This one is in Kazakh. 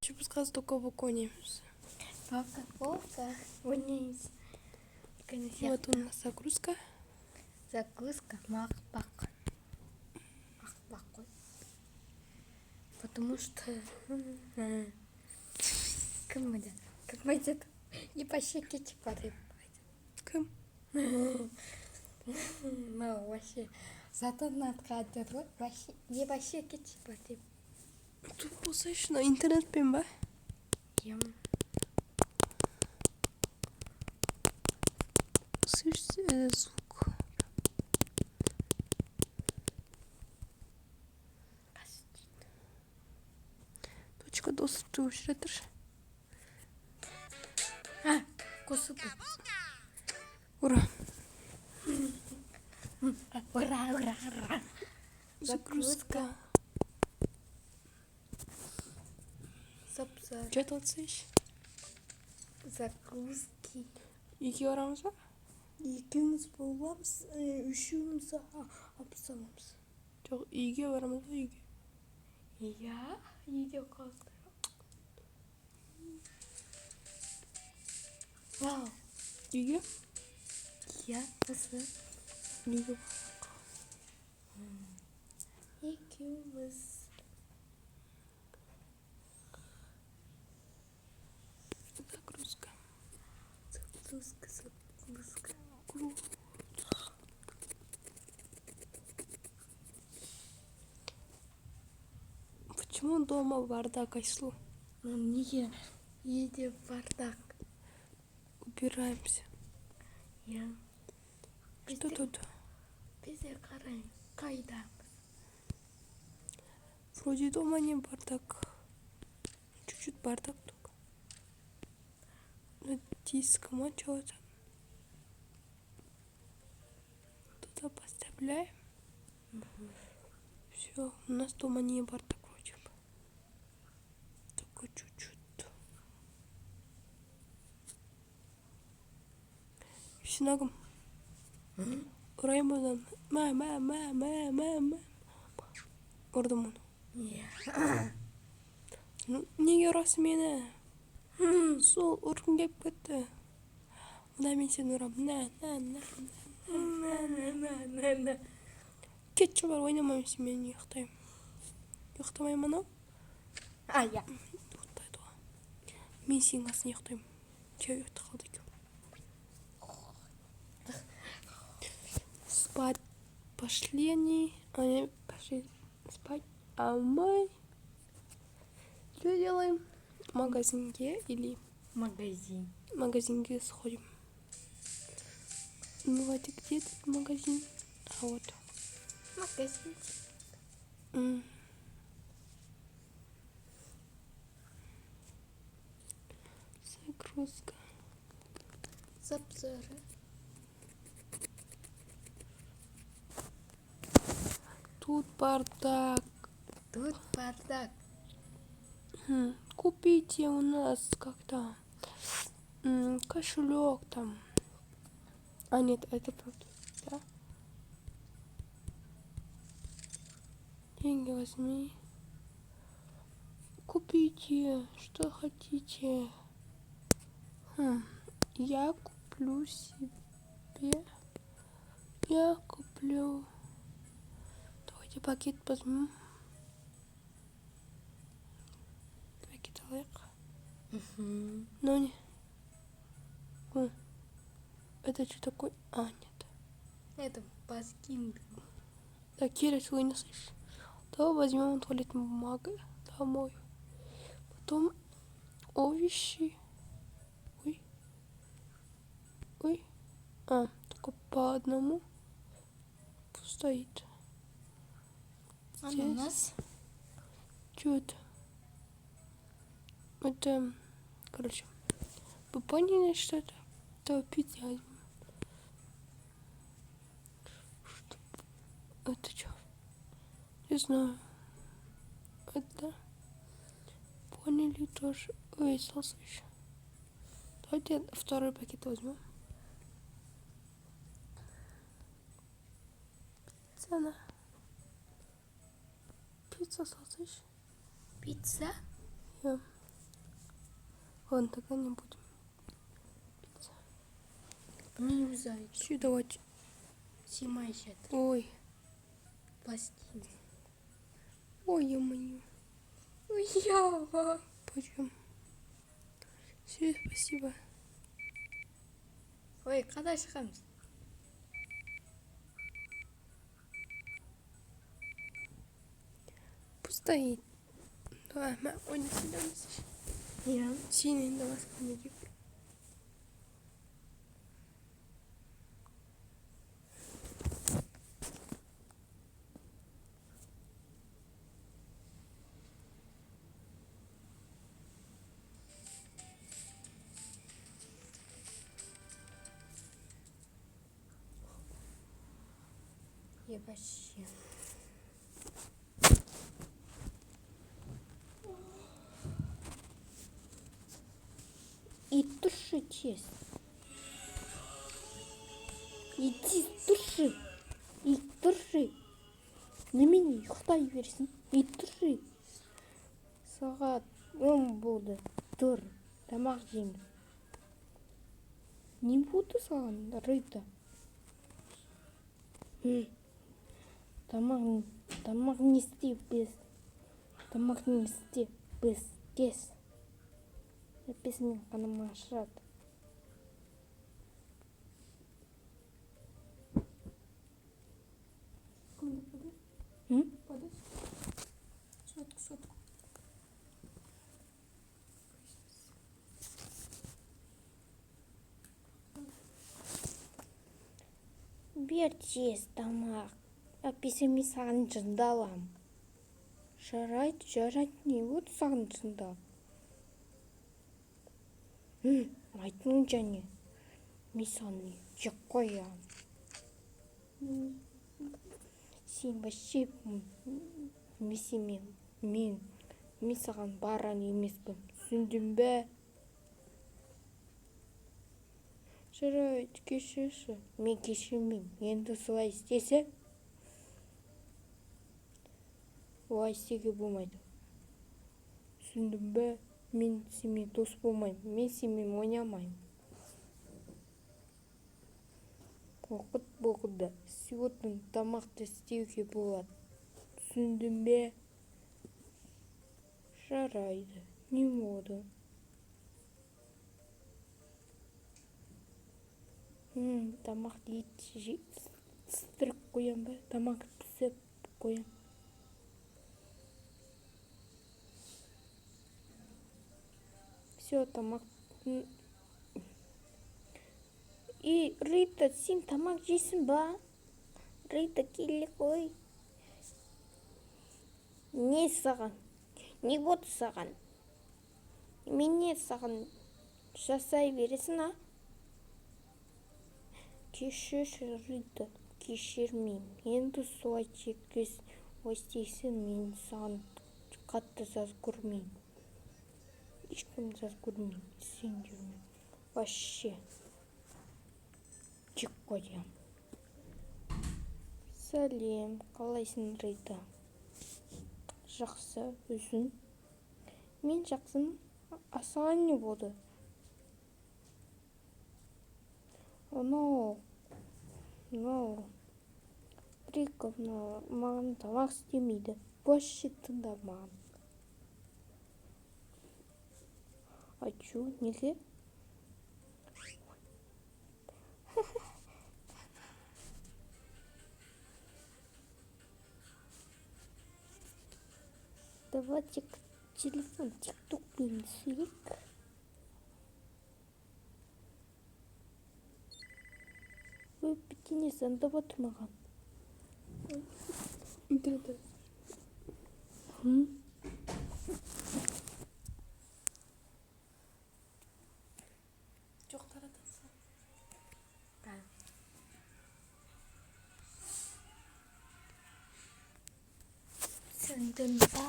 Хочу подсказать только в иконе. Кока-кока. Вниз. Вот у нас загрузка. Загрузка Макбак. Потому что как будет и по щеке чипаты. Кым? Ну вообще. Зато на открытый рот вообще не по щеке чипаты. Тут посмотришь на интернет пимба. Слышите звук? Точка доступа өшіретір. Косупы. Ура! Ура. Загрузка. Сапсар. Что тут слышишь? Загрузки. Iki oramız var. Екеуміз боламыз, үшеуміз абысамыз. Жоқ, үйге барамыз ғой, үйге. Иә, үйде қалды. Вау. Үйге? Иә, осы. Үйге. Екеуміз. Загрузка. Загрузка. Почему дома бардак, Айслу? Ну, не, едем в бардак. Убираемся. Я. Что тут? Бізде қарайын, қайдамыз. Вроде дома не бардак. Чуть-чуть бардак только. На диском что-то. Туда поставляем. Все, у нас дома не бардак вроде бы. Только чуть-чуть. Синагом. Раймодан. Ма. Ордамон. Ну, неге ұрасың мені? Сол ұрғым келіп кетті. Мына мен сені ұрамын. На. Кетші бар, ойнамаймын сен, мен ұйықтаймын. Ұйықтамаймын анау? Я. Ұйықтайды ғой. Мен сенің қасында ұйықтаймын. Че ұйықта қалды екен. Спать пошли они пошли спать, а мы что делаем? В магазинге или магазинге сходим. Ну вот где этот магазин? А вот. Магазин. Загрузка. Запзоры. Тут бардак. Купите у нас как-то кошелек там. А нет, это правда, да? Деньги возьми. Купите, что хотите. Я куплю себе. Я куплю. Давайте пакет возьмем. Пакет алайық. Ну не. Это что такое? А, нет. Это паскин. Так, Кира, ты не слышишь? Давай возьмем туалетную бумагу домой. Потом овощи. Ой. Только по одному стоит. Ананас. Что это? Это, короче, вы поняли, что это? Это пицца. Это что? Не знаю. Это поняли тоже. Ой, остался еще. Давайте второй пакет возьмем. Цена. Пицца, салсыш. Пицца? Я. Ладно, тогда не будем. Не юзай. Все, давайте. Снимай сейчас. Ой. Пластины. Ой, ё-моё. Ой, я. Пойдем. Все, спасибо. Ой, когда шығамыз? Пусть стоит. Давай, мы ойнасайдамыз. Иә. Сен енді басқа неге бір. Я вообще. И туши честь. Иди туши. И туши. Немене ұйықтай берсін. И туши. Сағат 10 болды. Тұр. Тамақ жейміз. Не болды саған, Рита? Тамақ не істеп біз. Тамақ не істеп біз. Кес. Әпесімен қаныма ашырады. Подашь? Сотку. Бер тез тамақ. Әпесіме саған жындалам. Жарайды. Не болды саған жындал? Айтың және. Мен саған жек қоям. Сен вообще мен саған баран емеспін. Түсіндің бе? Жарайды, кешірші. Мен кешірмеймін. Енді солай істесе, олай істеуге болмайды. Түсіндің бе? Мен сенімен дос болмаймын. Мен сенімен ойнамаймын. Уақыт болды. Сегодня тамақты істеуге болады. Түсіндің бе? Жарайды. Не болды? Тамақты еттіріп қоям ба? Тамақты пісіп қоям. Все, тамақ. И, Рита, сен тамақ жейсің ба? Рита, келе қой. Не саған? Не болды саған? Мен не саған жасай бересің, а? Кешірші, Рита, кешірмеймін. Енді солай чеккес істейсің, мен саған қатты заз көрмеймін. Ешкім заз көрмеймін. Сен жүрмеймін. Вообще. Чек қоям. Сәлем, қалайсың, Рита? Жақсы, өзің? Мен жақсымын. Асаған не болды? No. Рика, маған тамақ істемейді. Вообще тыңдамаған. Айтшы, неге? Давайте телефон тиктокпен түсірейік. Ой, бітіне заңдап отыр маған. Да. Жоқ, таратасың. Сәндім ба?